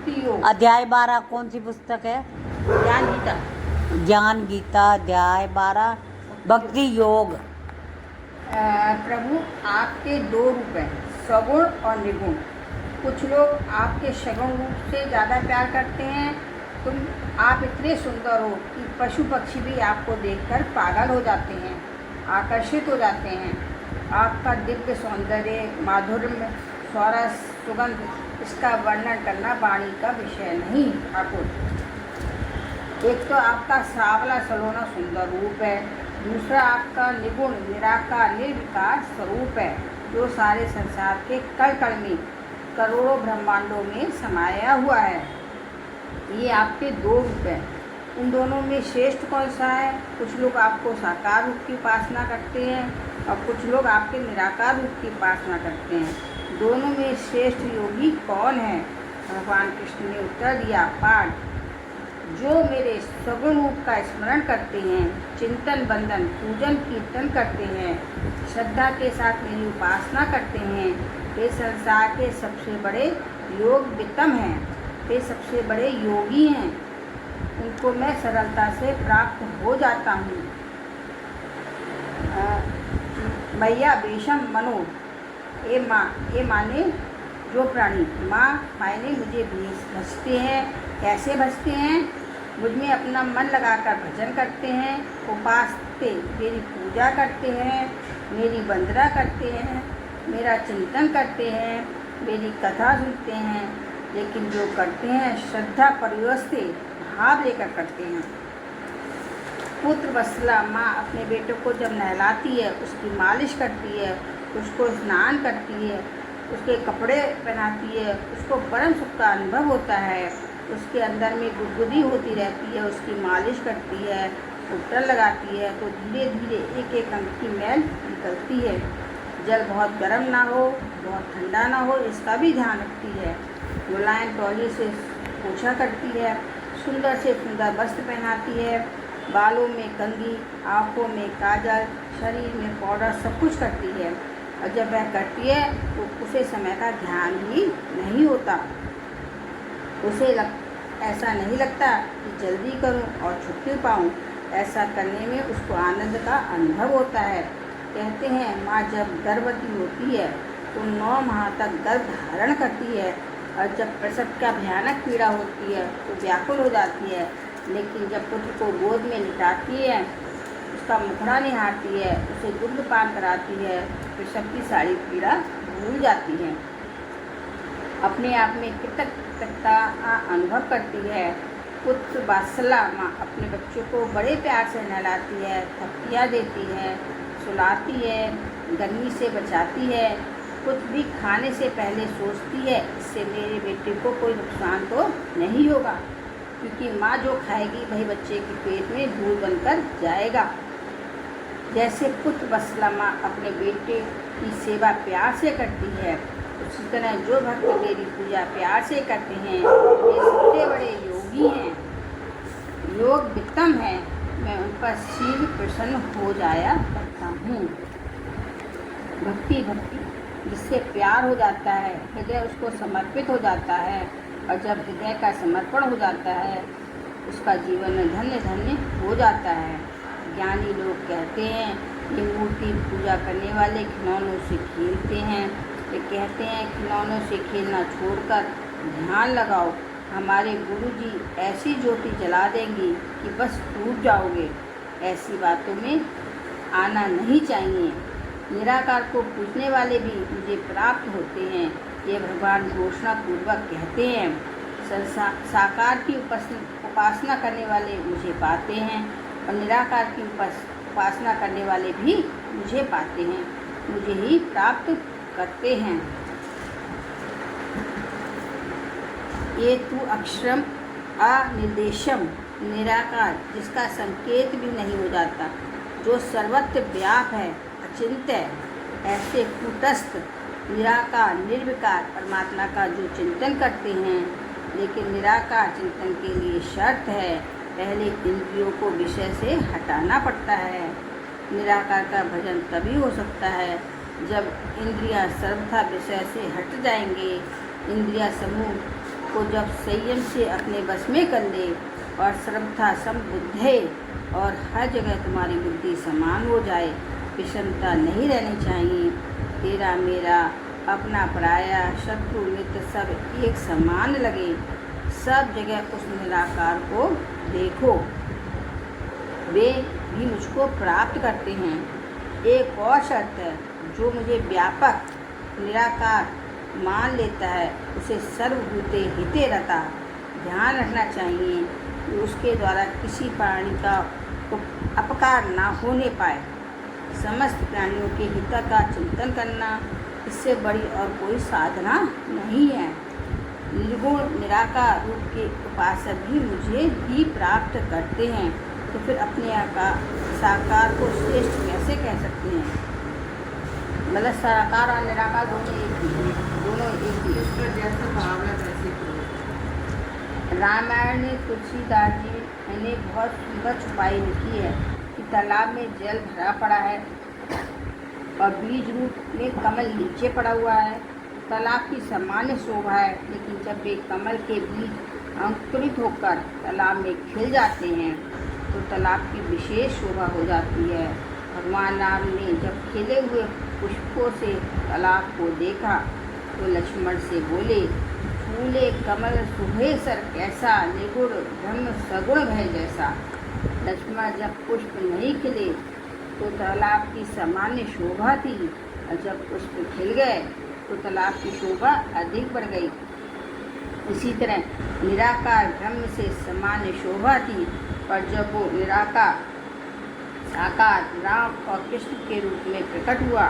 भक्ति योग। अध्याय 12 कौन सी पुस्तक है? ज्ञान गीता। ज्ञान गीता अध्याय 12 भक्ति योग। प्रभु आपके दो रूप हैं, सगुण और निर्गुण। कुछ लोग आपके सगुण रूप से ज़्यादा प्यार करते हैं। आप इतने सुंदर हो कि पशु पक्षी भी आपको देखकर पागल हो जाते हैं, आकर्षित हो जाते हैं। आपका दिव्य सौंदर्य, माधुर्य, स्वरस, सुगंध, इसका वर्णन करना वाणी का विषय नहीं ठाकुर। एक तो आपका सावला सलोना सुंदर रूप है, दूसरा आपका निगुण निराकार निर्विकार स्वरूप है, जो सारे संसार के कण कण में, करोड़ों ब्रह्मांडों में समाया हुआ है। ये आपके दो रूप हैं। उन दोनों में श्रेष्ठ कौन सा है? कुछ लोग आपको साकार रूप की उपासना करते हैं और कुछ लोग आपके निराकार रूप की उपासना करते हैं। दोनों में श्रेष्ठ योगी कौन है? भगवान कृष्ण ने उत्तर दिया, पाठ, जो मेरे सगुण रूप का स्मरण करते हैं, चिंतन बंदन पूजन कीर्तन करते हैं, श्रद्धा के साथ मेरी उपासना करते हैं, वे संसार के सबसे बड़े योग वित्तम हैं, वे सबसे बड़े योगी हैं। उनको मैं सरलता से प्राप्त हो जाता हूँ। मैया बेशम मनो, ये माने जो प्राणी, माँ मायने मुझे भजते हैं। कैसे भजते हैं? मुझ में अपना मन लगाकर भजन करते हैं, उपासते मेरी पूजा करते हैं, मेरी वंदना करते हैं, मेरा चिंतन करते हैं, मेरी कथा सुनते हैं। लेकिन जो करते हैं श्रद्धा परिवेश से भाव लेकर करते हैं। पुत्र वत्सला माँ अपने बेटे को जब नहलाती है, उसकी मालिश करती है, उसको स्नान करती है, उसके कपड़े पहनाती है, उसको परम सुख का अनुभव होता है, उसके अंदर में गुदगुदी होती रहती है, उसकी मालिश करती है, उपटन लगाती है, तो धीरे धीरे एक एक अंग की मैल निकलती है। जल बहुत गर्म ना हो, बहुत ठंडा ना हो, इसका भी ध्यान रखती है। मुलायम तौलिए से पोछा करती है, सुंदर से सुंदर वस्त्र पहनाती है, बालों में कंघी, आँखों में काजल, शरीर में पाउडर, सब कुछ करती है। और जब वह करती है तो उसे समय का ध्यान ही नहीं होता। उसे ऐसा नहीं लगता कि जल्दी करूं और छुट्टी पाऊं। ऐसा करने में उसको आनंद का अनुभव होता है। कहते हैं माँ जब गर्भवती होती है तो 9 माह तक गर्भ धारण करती है, और जब प्रसव का भयानक पीड़ा होती है तो व्याकुल हो जाती है। लेकिन जब पुत्र को गोद में लिटाती है, उसका मुखड़ा निहारती है, उसे दुग्धपान कराती है, प्रसव की सारी पीड़ा भूल जाती है, अपने आप में कृतज्ञता अनुभव करती है। पुत्र वात्सला माँ अपने बच्चों को बड़े प्यार से नहलाती है, थपकियाँ देती है, सुलाती है, गर्मी से बचाती है, कुछ भी खाने से पहले सोचती है इससे मेरे बेटे को कोई नुकसान तो नहीं होगा, क्योंकि माँ जो खाएगी वही बच्चे के पेट में दूध बनकर जाएगा। जैसे पुत्र वत्सला माँ अपने बेटे की सेवा प्यार से करती है, उसी तरह जो भक्त मेरी पूजा प्यार से करते हैं वे सबसे बड़े योगी हैं, योग वित्तम है। मैं उन पर शीघ्र प्रसन्न हो जाया करता हूँ। भक्ति जिससे प्यार हो जाता है, हृदय उसको समर्पित हो जाता है, और जब हृदय का समर्पण हो जाता है उसका जीवन धन्य धन्य हो जाता है। ज्ञानी लोग कहते हैं ये मूर्ति पूजा करने वाले खिलौनों से खेलते हैं। ये कहते हैं खिलौनों से खेलना छोड़कर ध्यान लगाओ। हमारे गुरुजी ऐसी ज्योति जला देंगी कि बस टूट जाओगे। ऐसी बातों में आना नहीं चाहिए। निराकार को पूजने वाले भी मुझे प्राप्त होते हैं, ये भगवान घोषणा पूर्वक कहते हैं। साकार की उपासना करने वाले मुझे पाते हैं, और निराकार की उपासना करने वाले भी मुझे पाते हैं, मुझे ही प्राप्त करते हैं। ये तू अक्षरम अनिर्देशम निराकार, जिसका संकेत भी नहीं हो जाता, जो सर्वत्र व्याप है, अचिंत्य है। ऐसे कूटस्थ निराकार निर्विकार परमात्मा का जो चिंतन करते हैं, लेकिन निराकार चिंतन के लिए शर्त है, पहले इंद्रियों को विषय से हटाना पड़ता है। निराकार का भजन तभी हो सकता है जब इंद्रियां सर्वथा विषय से हट जाएंगे। इंद्रिया समूह को जब संयम से अपने बस में कर ले और सर्वथा समबुद्धे और हर जगह तुम्हारी बुद्धि समान हो जाए, विषमता नहीं रहनी चाहिए। तेरा मेरा अपना पराया शत्रु मित्र सब एक समान लगे, सब जगह उस निराकार को देखो, वे भी मुझको प्राप्त करते हैं। एक और शर्त है, जो मुझे व्यापक निराकार मान लेता है उसे सर्वभूते हिते रहता ध्यान रखना चाहिए कि उसके द्वारा किसी प्राणी का अपकार ना होने पाए। समस्त प्राणियों के हित का चिंतन करना, इससे बड़ी और कोई साधना नहीं है। निर्गुण निराकार रूप के उपासक भी मुझे ही प्राप्त करते हैं, तो फिर अपने साकार को श्रेष्ठ कैसे कह सकते हैं? मतलब साकार और निराकार दोनों एक ही हैं, दोनों एक ही हैं। इसका जैसा भाव है वैसे करो। रामायण में तुलसीदास जी ने बहुत सुंदर छुपाई लिखी है कि तालाब में जल भरा पड़ा है और बीज रूप में कमल नीचे पड़ा हुआ है। तालाब की सामान्य शोभा है, लेकिन जब वे कमल के बीज अंकुरित होकर तालाब में खिल जाते हैं तो तालाब की विशेष शोभा हो जाती है। भगवान राम ने जब खिले हुए पुष्पों से तालाब को देखा तो लक्ष्मण से बोले, फूले कमल सुभे सर कैसा, निर्गुण ब्रह्म सगुण भय जैसा। लक्ष्मण जब पुष्प नहीं खिले तो तालाब की सामान्य शोभा थी, और जब पुष्प खिल गए तो तालाब की शोभा अधिक बढ़ गई। इसी तरह निराकार ब्रह्म से सामान्य शोभा थी, पर जब वो निराकार साकार राम और कृष्ण के रूप में प्रकट हुआ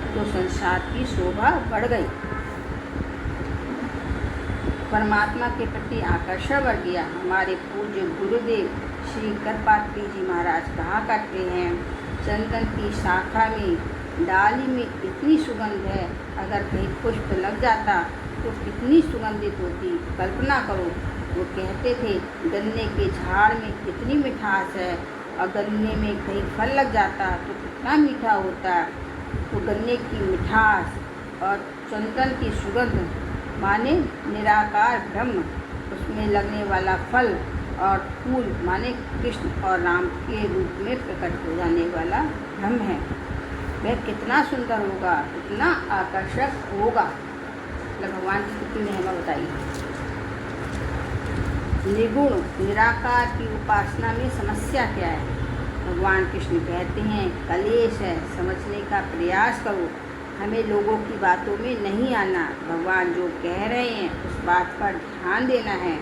तो संसार की शोभा बढ़ गई। परमात्मा के प्रति आकर्षण बढ़ गया। हमारे पूज्य गुरुदेव श्री करपात्री जी महाराज कहा करते हैं, चंदन की शाखा में डाली में इतनी सुगंध है, अगर कहीं पुष्प लग जाता तो कितनी सुगंधित होती, कल्पना करो। वो कहते थे, गन्ने के झाड़ में कितनी मिठास है, और गन्ने में कहीं फल लग जाता तो कितना मीठा होता। तो गन्ने की मिठास और चंदन की सुगंध माने निराकार ब्रह्म, उसमें लगने वाला फल और फूल माने कृष्ण और राम के रूप में प्रकट हो जाने वाला ब्रह्म है। वह कितना सुंदर होगा, कितना आकर्षक होगा। मतलब भगवान की कितनी महिमा बताइए। निर्गुण निराकार की उपासना में समस्या क्या है? भगवान कृष्ण कहते हैं, कलेश है, समझने का प्रयास करो, हमें लोगों की बातों में नहीं आना, भगवान जो कह रहे हैं उस बात पर ध्यान देना है।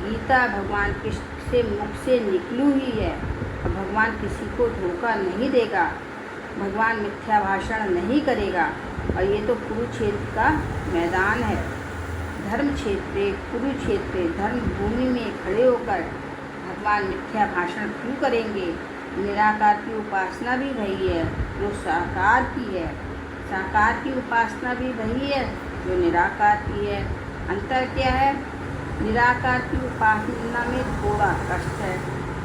गीता भगवान कृष्ण से मुख से निकली हुई है, और भगवान किसी को धोखा नहीं देगा, भगवान मिथ्या भाषण नहीं करेगा। और ये तो कुरुक्षेत्र का मैदान है। धर्म क्षेत्र कुरुक्षेत्र धर्म भूमि में खड़े होकर भगवान मिथ्या भाषण क्यों करेंगे? निराकार की उपासना भी वही है जो साकार की है, साकार की उपासना भी वही है जो निराकार की है। अंतर क्या है? निराकार की उपासना में थोड़ा कष्ट है।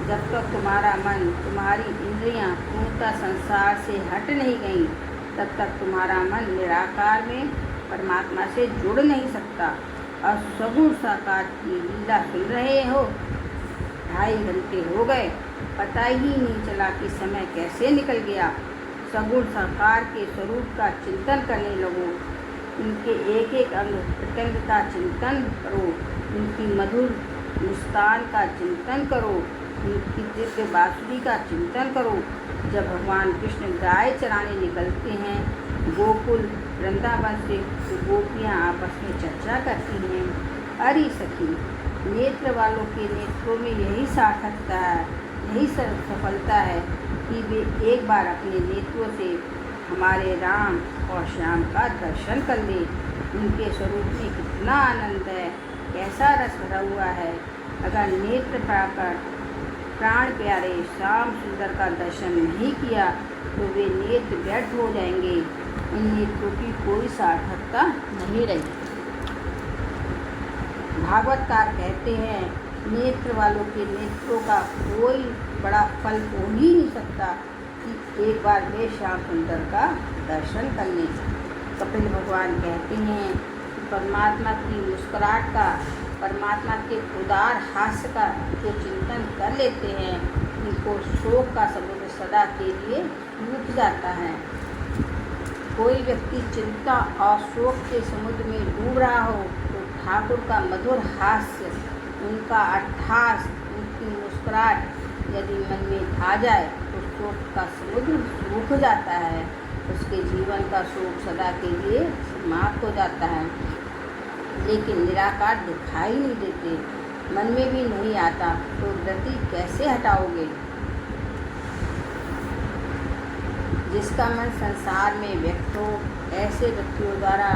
जब तक तुम्हारा मन, तुम्हारी इंद्रियां पूर्णतः संसार से हट नहीं गई, तब तक तुम्हारा मन निराकार में परमात्मा से जुड़ नहीं सकता। और सगुण साकार की लीला सुन रहे हो, 2.5 घंटे हो गए, पता ही नहीं चला कि समय कैसे निकल गया। सगुण साकार के स्वरूप का चिंतन करने लगो, उनके एक एक अंग प्रत्यंग का चिंतन करो, उनकी मधुर मुस्कान का चिंतन करो, उनकी दिव्य बांसुरी का चिंतन करो। जब भगवान कृष्ण गाय चराने निकलते हैं गोकुल वृंदावन से, तो गोपियाँ आपस में चर्चा करती हैं, अरे सखी, नेत्र वालों के नेत्रों में यही सार्थकता है, यही सफलता है कि वे एक बार अपने नेत्रों से हमारे राम और श्याम का दर्शन कर ले। उनके स्वरूप में कितना आनंद है, कैसा रस भरा हुआ है। अगर नेत्र पाकर प्राण प्यारे श्याम सुंदर का दर्शन नहीं किया तो वे नेत्र व्यर्थ हो जाएंगे, उन नेत्रों की कोई सार्थकता नहीं रही। भागवतकार कहते हैं, नेत्र वालों के नेत्रों का कोई बड़ा फल हो ही नहीं सकता कि एक बार वे श्याम सुंदर का दर्शन कर लें। कपिल भगवान कहते हैं, परमात्मा की मुस्कुराहट का, परमात्मा के उदार हास्य का जो चिंतन कर लेते हैं, उनको शोक का समुद्र सदा के लिए डूब जाता है। कोई व्यक्ति चिंता और शोक के समुद्र में डूब रहा हो तो ठाकुर का मधुर हास्य, उनका अट्ठास, उनकी मुस्कुराहट यदि मन में आ जाए तो शोक का समुद्र सूख जाता है, उसके जीवन का शोक सदा के लिए समाप्त हो जाता है। लेकिन निराकार दिखाई नहीं देते, मन में भी नहीं आता, तो व्रति कैसे हटाओगे? जिसका मन संसार में व्यक्त हो, ऐसे व्यक्तियों द्वारा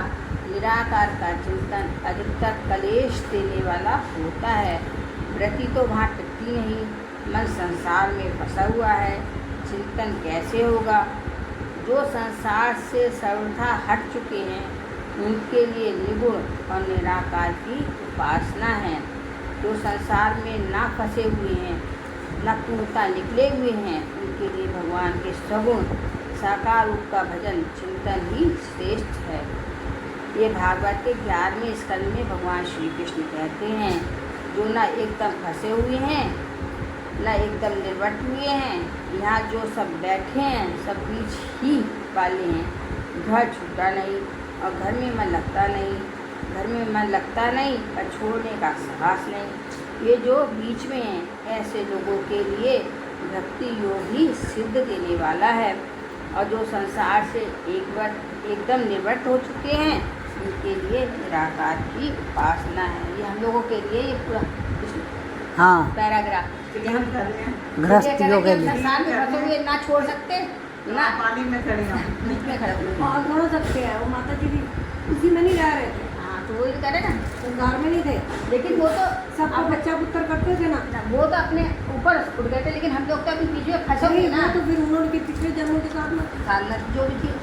निराकार का चिंतन अधिकतर कलेश देने वाला होता है। व्रति तो वहाँ टिकती नहीं, मन संसार में फंसा हुआ है, चिंतन कैसे होगा? जो संसार से सर्वथा हट चुके हैं, उनके लिए निगुण और निराकार की उपासना है। जो संसार में ना फंसे हुए हैं, न पूर्णता निकले हुए हैं, उनके लिए भगवान के सगुण साकार रूप का भजन चिंतन ही श्रेष्ठ है। ये भागवत के 11वें स्कंद में भगवान श्री कृष्ण कहते हैं, जो न एकदम फंसे हुए हैं, न एकदम निर्वट हुए हैं, यहाँ जो सब बैठे हैं सब बीच ही वाले हैं। घर छूटा नहीं और घर में मन लगता नहीं, घर में मन लगता नहीं और छोड़ने का साहस नहीं। ये जो बीच में हैं, ऐसे लोगों के लिए भक्ति योग ही सिद्ध देने वाला है। और जो संसार से एकदम निर्वट हो चुके हैं, उनके लिए निराकार की उपासना है। ये हम लोगों के लिए ये पूरा हाँ पैराग्राफ चलिए हम कर रहे हैं। गृहस्थियों के लिए। संसार में फंसे हुए ना छोड़ सकते ना पानी में खड़े हम। बीच में खड़े हुए। और छोड़ सकते हैं, वो माता जी भी उसी में नहीं रह रहे थे, हाँ तो वही करे ना, वो घर में नहीं थे, लेकिन वो तो सबको अब बच्चा पुत्र करते थे ना। वो तो अपने ऊपर उठ गए थे, लेकिन हम लोग तो अभी बीच में फंसे हुए ना। तो फिर उन्होंने के पिछले जन्मों के साथ में साधना जो भी थी